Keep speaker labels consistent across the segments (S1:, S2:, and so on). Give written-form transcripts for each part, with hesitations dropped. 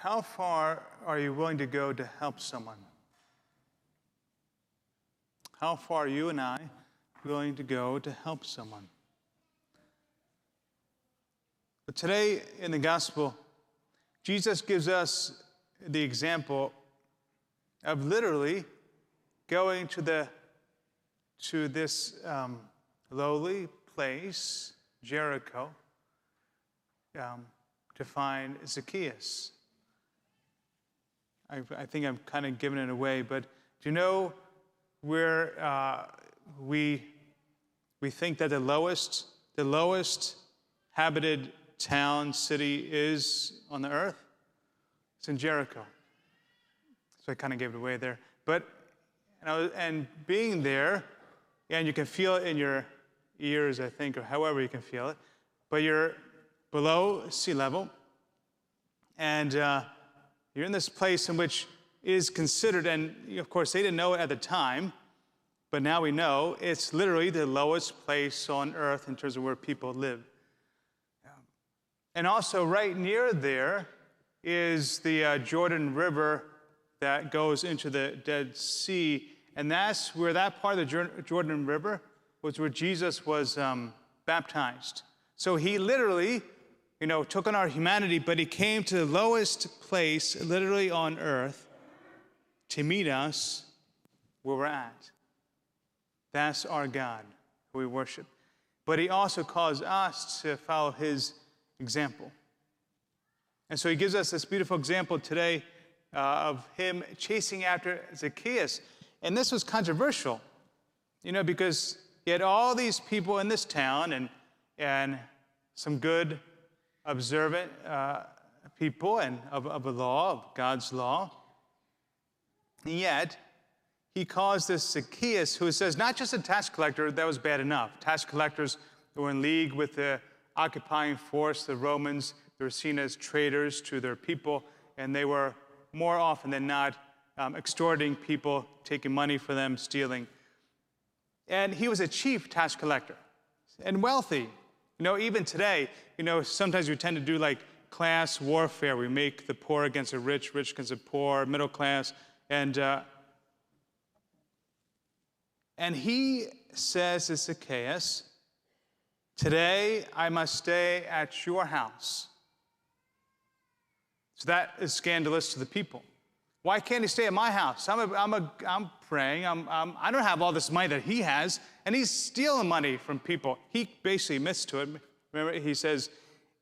S1: How far are you willing to go to help someone? How far are you and I willing to go to help someone? But today in the gospel, Jesus gives us the example of literally going to this lowly place, Jericho, to find Zacchaeus. I think I'm kind of giving it away, but do you know where we think that the lowest habited town, city is on the earth? It's in Jericho. So I kind of gave it away there. But and being there, and you can feel it in your ears, I think, or however you can feel it, but you're below sea level, and you're in this place in which is considered, and of course they didn't know it at the time, but now we know it's literally the lowest place on earth in terms of where people live. And also right near there is the Jordan River that goes into the Dead Sea, and that's where that part of the Jordan River was where Jesus was baptized. So he literally, took on our humanity, but he came to the lowest place, literally on earth, to meet us where we're at. That's our God who we worship. But he also calls us to follow his example. And so he gives us this beautiful example today of him chasing after Zacchaeus. And this was controversial, because he had all these people in this town and some good, observant people and of the law, of God's law. And yet, he calls this Zacchaeus, who says not just a tax collector, that was bad enough. Tax collectors were in league with the occupying force, the Romans. They were seen as traitors to their people, and they were more often than not extorting people, taking money for them, stealing. And he was a chief tax collector and wealthy. Even today, sometimes we tend to do like class warfare. We make the poor against the rich, rich against the poor, middle class. And he says to Zacchaeus, "Today I must stay at your house." So that is scandalous to the people. Why can't he stay at my house? I'm praying. I don't have all this money that he has, and he's stealing money from people. He basically admits to it. Remember, he says,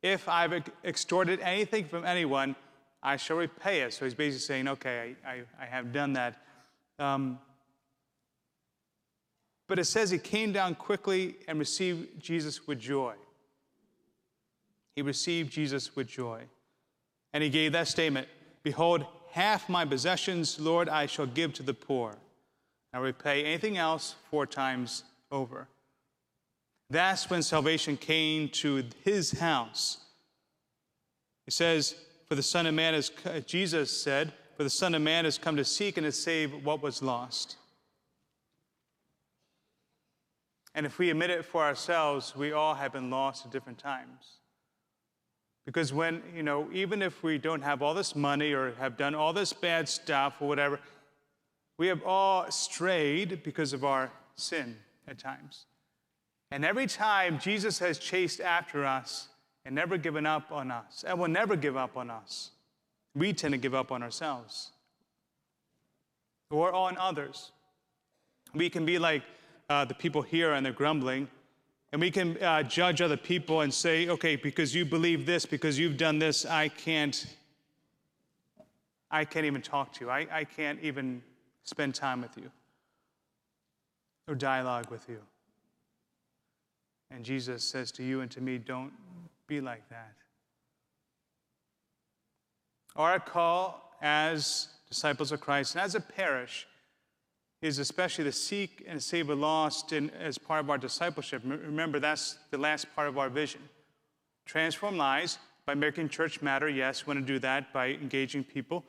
S1: "If I've extorted anything from anyone, I shall repay it." So he's basically saying, okay, I have done that. But it says he came down quickly and received Jesus with joy. He received Jesus with joy. And he gave that statement, "Behold, half my possessions, Lord, I shall give to the poor. I will repay anything else 4 times over." That's when salvation came to his house. It says, Jesus said, "For the Son of Man has come to seek and to save what was lost." And if we admit it for ourselves, we all have been lost at different times. Because when, even if we don't have all this money or have done all this bad stuff or whatever, we have all strayed because of our sin at times. And every time Jesus has chased after us and never given up on us, and will never give up on us, we tend to give up on ourselves or on others. We can be like the people here and they're grumbling, and we can judge other people and say, okay, because you believe this, because you've done this, I can't even talk to you. I can't even spend time with you or dialogue with you. And Jesus says to you and to me, don't be like that. Our call as disciples of Christ and as a parish is especially to seek and save the lost as part of our discipleship. Remember, that's the last part of our vision. Transform lives by making church matter, yes, we want to do that by engaging people.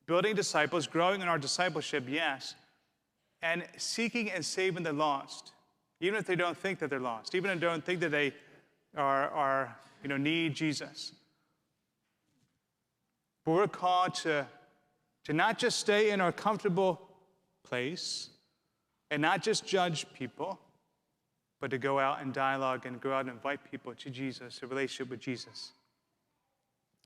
S1: Building disciples, growing in our discipleship, yes. And seeking and saving the lost, even if they don't think that they're lost, even if they don't think that they need Jesus. But we're called to not just stay in our comfortable place and not just judge people, but to go out and dialogue and go out and invite people to Jesus, a relationship with Jesus.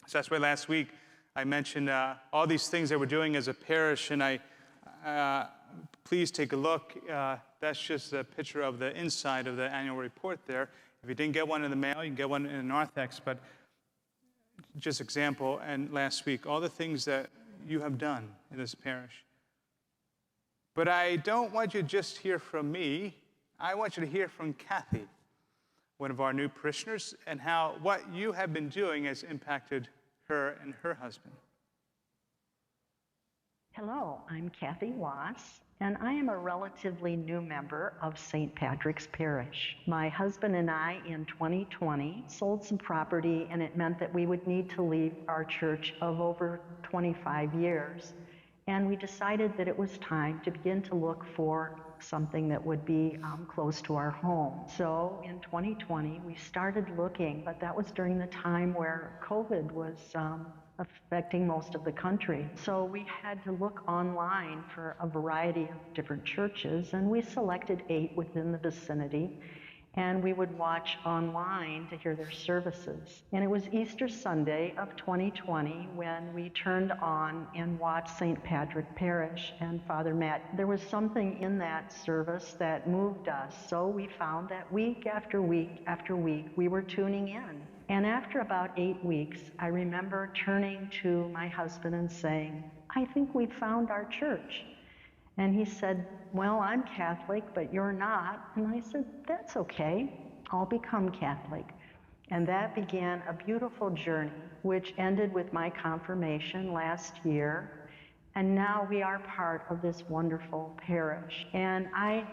S1: So that's why last week I mentioned all these things that we're doing as a parish, and please take a look. That's just a picture of the inside of the annual report there. If you didn't get one in the mail, you can get one in a narthex, but just example, and last week, all the things that you have done in this parish. But I don't want you to just hear from me. I want you to hear from Kathy, one of our new parishioners, and how what you have been doing has impacted her and her husband.
S2: Hello, I'm Kathy Wass, and I am a relatively new member of St. Patrick's Parish. My husband and I, in 2020, sold some property, and it meant that we would need to leave our church of over 25 years. And we decided that it was time to begin to look for something that would be close to our home. So in 2020, we started looking, but that was during the time where COVID was affecting most of the country. So we had to look online for a variety of different churches, and we selected 8 within the vicinity, and we would watch online to hear their services. And it was Easter Sunday of 2020 when we turned on and watched St. Patrick Parish and Father Matt. There was something in that service that moved us, so we found that week after week after week, we were tuning in. And after about 8 weeks, I remember turning to my husband and saying, I think we found our church. And he said, well, I'm Catholic, but you're not. And I said, that's okay. I'll become Catholic. And that began a beautiful journey, which ended with my confirmation last year. And now we are part of this wonderful parish. And I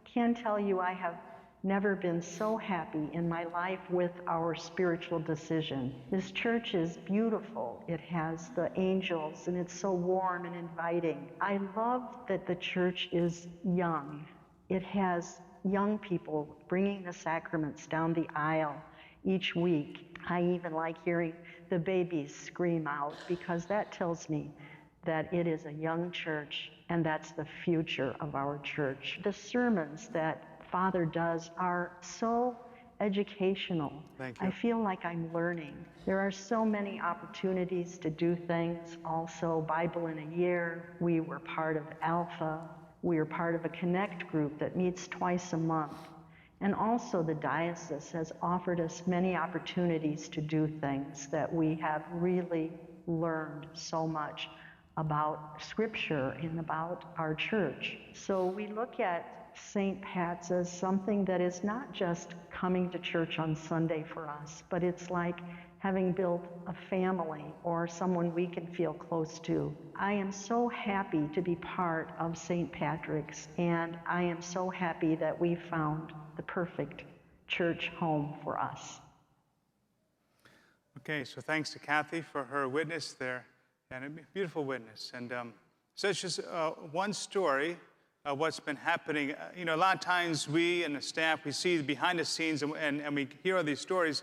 S2: can tell you I have never been so happy in my life with our spiritual decision. This church is beautiful. It has the angels, and it's so warm and inviting. I love that the church is young. It has young people bringing the sacraments down the aisle each week. I even like hearing the babies scream out, because that tells me that it is a young church, and that's the future of our church. The sermons that Father does are so educational.
S1: Thank you.
S2: I feel like I'm learning. There are so many opportunities to do things. Also, Bible in a Year. We were part of Alpha. We are part of a Connect group that meets twice a month. And also the diocese has offered us many opportunities to do things that we have really learned so much about Scripture and about our church. So we look at St. Pat's as something that is not just coming to church on Sunday for us, but it's like having built a family or someone we can feel close to. I am so happy to be part of St. Patrick's, and I am so happy that we found the perfect church home for us.
S1: Okay, so thanks to Kathy for her witness there, and a beautiful witness. And so it's just one story of what's been happening. You know, a lot of times we and the staff, we see behind the scenes and we hear all these stories,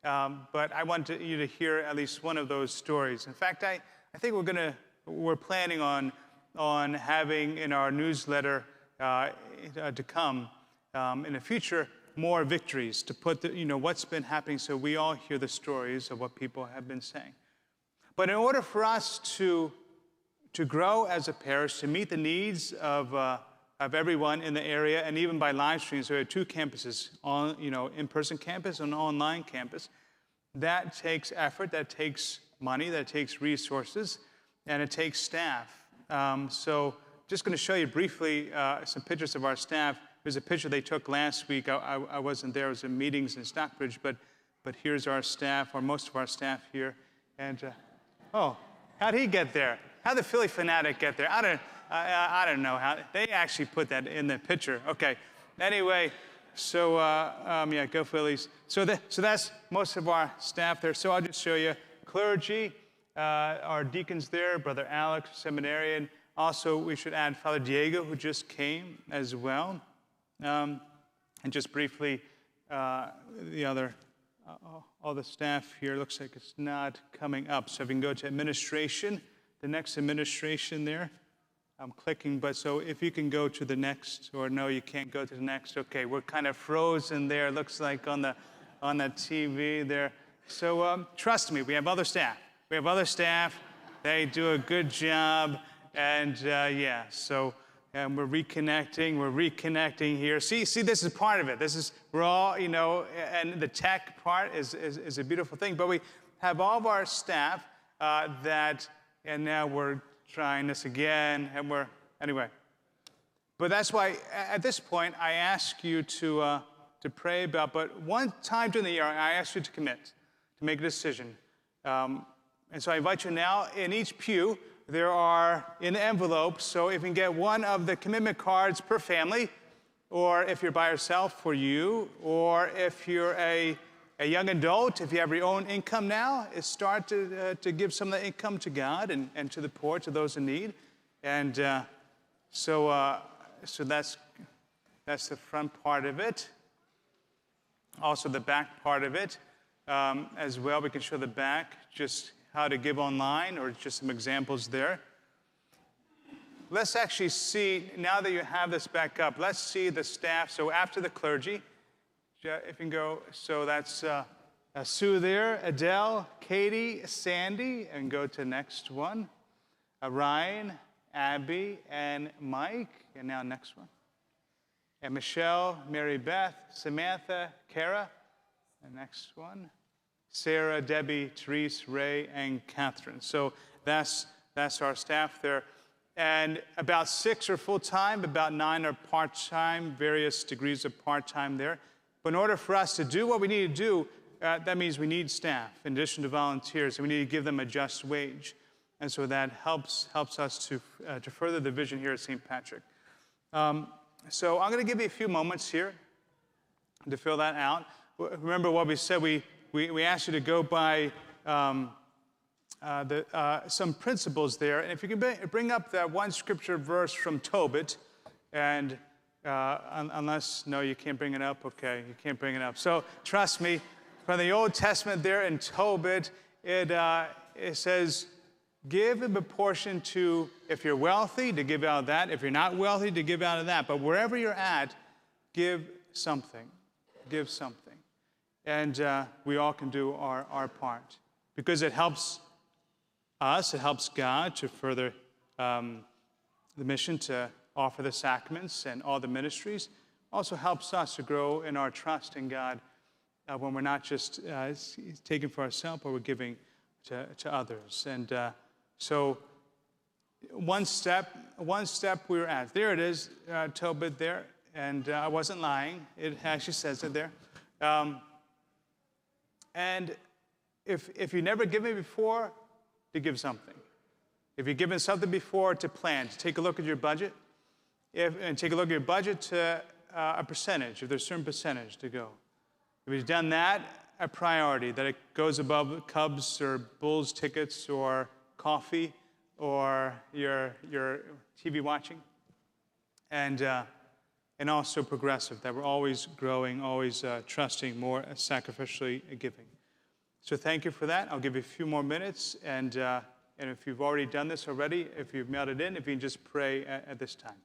S1: but I want you to hear at least one of those stories. In fact, I think we're planning on having in our newsletter to come in the future more victories to put what's been happening, so we all hear the stories of what people have been saying. But in order for us to grow as a parish, to meet the needs of everyone in the area, and even by live stream, so we have 2 campuses, in-person campus and online campus. That takes effort, that takes money, that takes resources, and it takes staff. So just going to show you briefly some pictures of our staff. There's a picture they took last week. I wasn't there, I was in meetings in Stockbridge, but here's our staff, or most of our staff here. And, how'd he get there? How'd the Philly fanatic get there? I don't know how. They actually put that in the picture. Okay. Anyway, so yeah, go Phillies. So that's most of our staff there. So I'll just show you clergy, our deacons there, Brother Alex, seminarian. Also, we should add Father Diego, who just came as well. And just briefly, the other all the staff here. Looks like it's not coming up. So if you can go to administration, the next administration there. I'm clicking, but so if you can go to the next, or no, you can't go to the next. Okay, we're kind of frozen there. Looks like on the TV there. So trust me, we have other staff. We have other staff. They do a good job, and yeah. So we're reconnecting here. See, this is part of it. We're all, and the tech part is a beautiful thing. But we have all of our staff and now we're trying this again, and anyway. But that's why at this point I ask you to pray about. But one time during the year I ask you to commit, to make a decision. And so I invite you now. In each pew there are in the envelope. So if you can get one of the commitment cards per family, or if you're by yourself, for you, or if you're a young adult, if you have your own income now, start to give some of the income to God and to the poor, to those in need. And so that's the front part of it. Also the back part of it as well. We can show the back, just how to give online, or just some examples there. Let's actually see, now that you have this back up, let's see the staff. So after the clergy, if you can go, so that's Sue there, Adele, Katie, Sandy, and go to the next one. Ryan, Abby, and Mike, and now next one. And Michelle, Mary Beth, Samantha, Kara, and next one. Sarah, Debbie, Therese, Ray, and Catherine. So that's our staff there. And about 6 are full-time, about 9 are part-time, various degrees of part-time there. But in order for us to do what we need to do, that means we need staff, in addition to volunteers, and we need to give them a just wage. And so that helps us to further the vision here at St. Patrick. So I'm going to give you a few moments here to fill that out. Remember what we said, we asked you to go by some principles there. And if you can bring up that one scripture verse from Tobit, and unless, no, you can't bring it up. Okay, you can't bring it up. So trust me, from the Old Testament there in Tobit, it says, give in proportion to, if you're wealthy, to give out of that. If you're not wealthy, to give out of that. But wherever you're at, give something. Give something. And we all can do our part. Because it helps us, it helps God to further the mission to offer the sacraments and all the ministries. Also helps us to grow in our trust in God when we're not just taking for ourselves, but we're giving to others. And so one step we're at. There it is, Tobit there. And I wasn't lying. It actually says it there. And if you never given before, to give something. If you've given something before, to plan, to take a look at your budget. And take a look at your budget to a percentage, if there's a certain percentage to go. If you've done that, a priority, that it goes above Cubs or Bulls tickets or coffee or your TV watching. And also progressive, that we're always growing, always trusting, more sacrificially giving. So thank you for that. I'll give you a few more minutes, and if you've already done this already, if you've mailed it in, if you can just pray at this time.